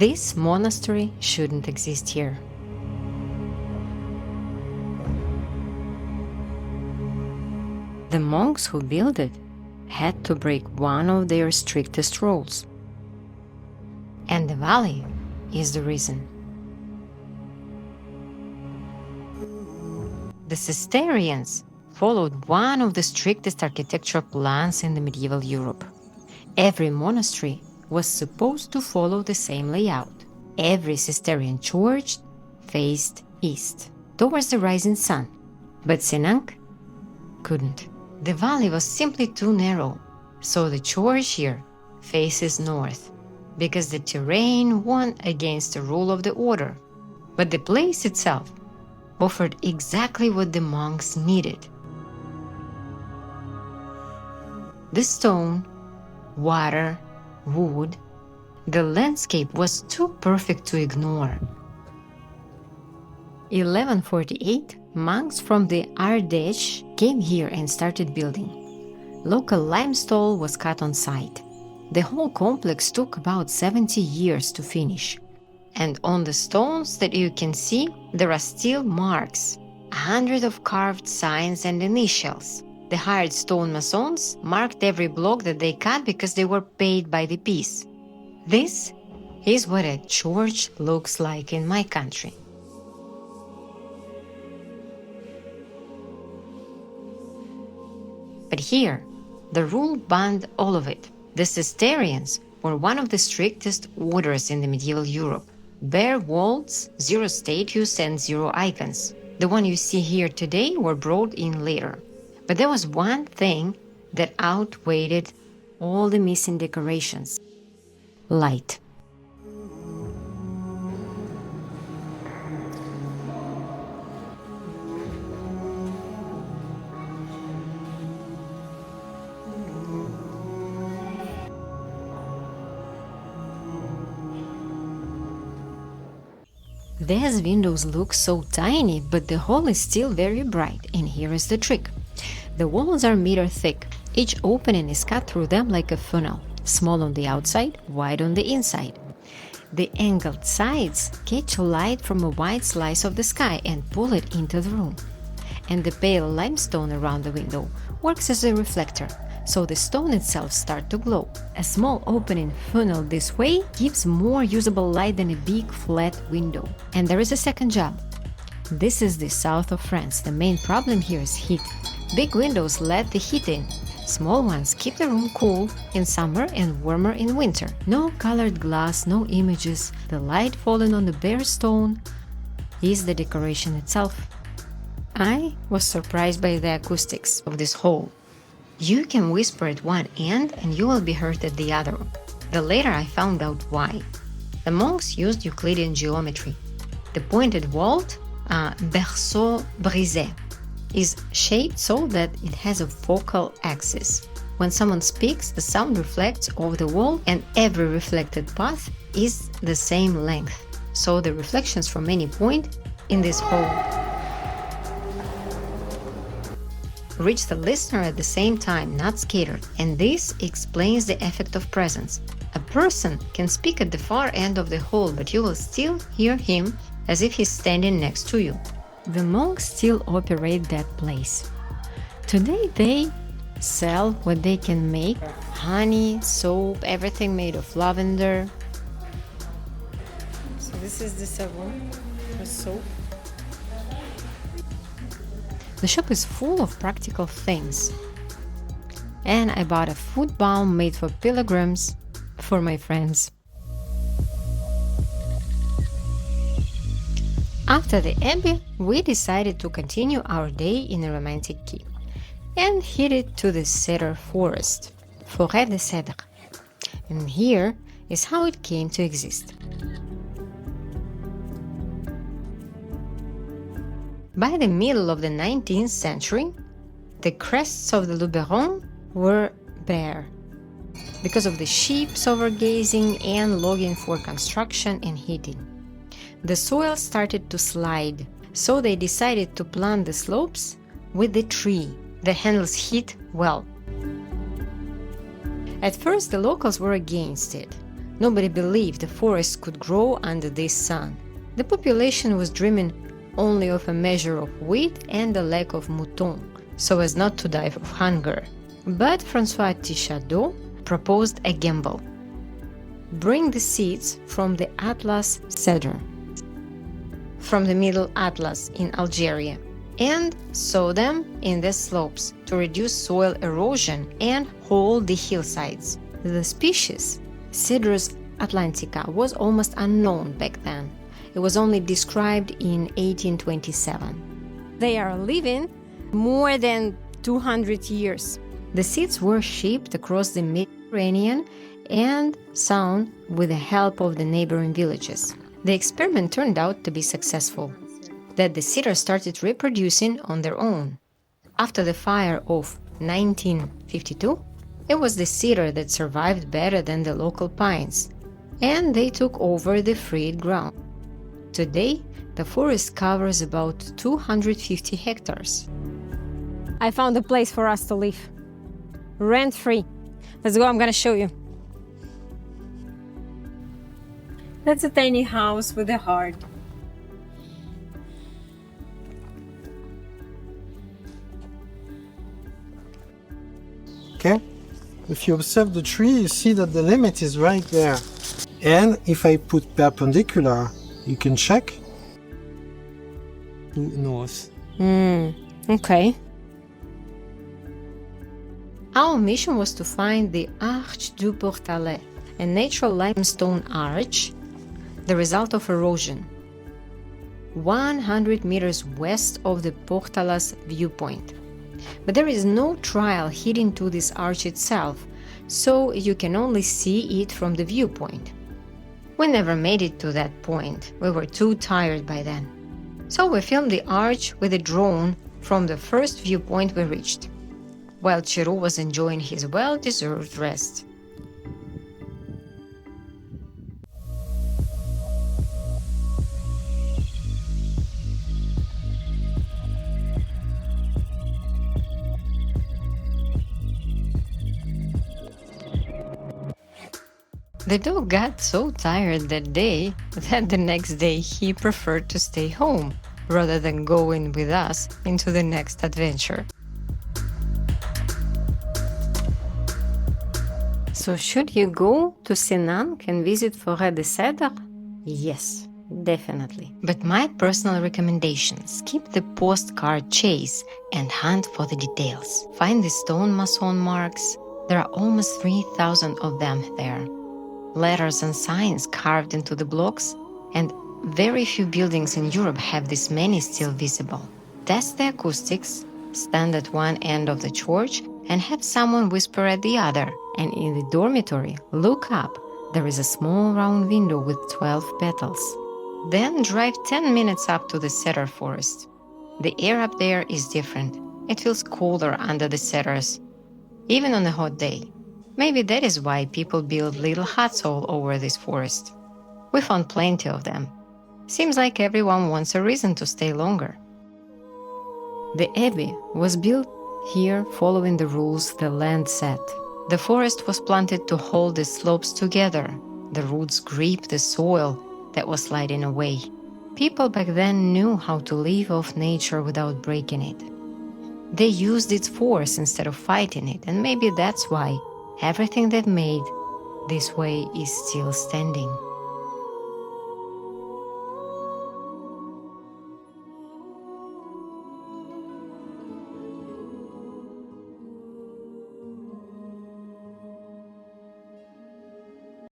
This monastery shouldn't exist here. The monks who built it had to break one of their strictest rules. And the valley is the reason. The Cistercians followed one of the strictest architectural plans in the medieval Europe. Every monastery was supposed to follow the same layout. Every Cistercian church faced east, towards the rising sun. But Senanque couldn't. The valley was simply too narrow, so the church here faces north, because the terrain won against the rule of the order. But the place itself offered exactly what the monks needed. The stone, water, wood, the landscape was too perfect to ignore. 1148, monks from the Arche came here and started building. Local limestone was cut on site. The whole complex took about 70 years to finish. And on the stones that you can see, there are still marks, 100 of carved signs and initials. The hired stone masons marked every block that they cut because they were paid by the piece. This is what a church looks like in my country. But here, the rule banned all of it. The Cistercians were one of the strictest orders in the medieval Europe. Bare walls, 0 statues and 0 icons. The one you see here today were brought in later. But there was one thing that outweighed all the missing decorations: light. These windows look so tiny, but the hall is still very bright, and here is the trick. The walls are meter thick. Each opening is cut through them like a funnel, small on the outside, wide on the inside. The angled sides catch light from a wide slice of the sky and pull it into the room. And the pale limestone around the window works as a reflector, so the stone itself starts to glow. A small opening funneled this way gives more usable light than a big flat window. And there is a second job. This is the south of France. The main problem here is heat. Big windows let the heat in. Small ones keep the room cool in summer and warmer in winter. No colored glass, no images. The light falling on the bare stone is the decoration itself. I was surprised by the acoustics of this hall. You can whisper at one end and you will be heard at the other. The later I found out why. The monks used Euclidean geometry. The pointed vault, berceau brisé, is shaped so that it has a focal axis. When someone speaks, the sound reflects over the wall, and every reflected path is the same length. So the reflections from any point in this hall reach the listener at the same time, not scattered, and this explains the effect of presence. A person can speak at the far end of the hall, but you will still hear him as if he's standing next to you. The monks still operate that place. Today they sell what they can make: honey, soap, everything made of lavender. So this is the savon, the soap. The shop is full of practical things. And I bought a foot balm made for pilgrims for my friends. After the abbey, we decided to continue our day in a romantic key and headed to the cedar forest, Foret de Cedres. And here is how it came to exist. By the middle of the 19th century, the crests of the Luberon were bare because of the sheep's overgrazing and logging for construction and heating. The soil started to slide, so they decided to plant the slopes with the tree that handles heat well. At first, the locals were against it. Nobody believed the forest could grow under this sun. The population was dreaming only of a measure of wheat and a lack of mouton, so as not to die of hunger. But François Tichardot proposed a gamble. Bring the seeds from the Atlas cedar, from the Middle Atlas in Algeria, and sow them in the slopes to reduce soil erosion and hold the hillsides. The species, Cedres atlantica, was almost unknown back then. It was only described in 1827. They are living more than 200 years. The seeds were shipped across the Mediterranean and sown with the help of the neighboring villages. The experiment turned out to be successful, that the cedars started reproducing on their own. After the fire of 1952, it was the cedar that survived better than the local pines, and they took over the freed ground. Today, the forest covers about 250 hectares. I found a place for us to live. Rent-free. Let's go, I'm gonna show you. That's a tiny house with a heart. Okay, if you observe the tree, you see that the limit is right there. And if I put perpendicular, you can check. North. Okay. Our mission was to find the Arche du Portalas, a natural limestone arch, the result of erosion, 100 meters west of the Portalas viewpoint. But there is no trail leading to this arch itself, so you can only see it from the viewpoint. We never made it to that point. We were too tired by then. So we filmed the arch with a drone from the first viewpoint we reached, while Chiru was enjoying his well-deserved rest. The dog got so tired that day that the next day he preferred to stay home rather than going with us into the next adventure. So should you go to Senanque and visit Foret de Cedres? Yes, definitely. But my personal recommendation, skip the postcard chase and hunt for the details. Find the stone mason marks. There are almost 3,000 of them there. Letters and signs carved into the blocks, and very few buildings in Europe have this many still visible. Test the acoustics, stand at one end of the church and have someone whisper at the other, and in the dormitory, look up. There is a small round window with 12 petals. Then drive 10 minutes up to the cedar forest. The air up there is different. It feels colder under the cedars, even on a hot day. Maybe that is why people build little huts all over this forest. We found plenty of them. Seems like everyone wants a reason to stay longer. The abbey was built here following the rules the land set. The forest was planted to hold the slopes together. The roots gripped the soil that was sliding away. People back then knew how to live off nature without breaking it. They used its force instead of fighting it, and maybe that's why everything they've made this way is still standing.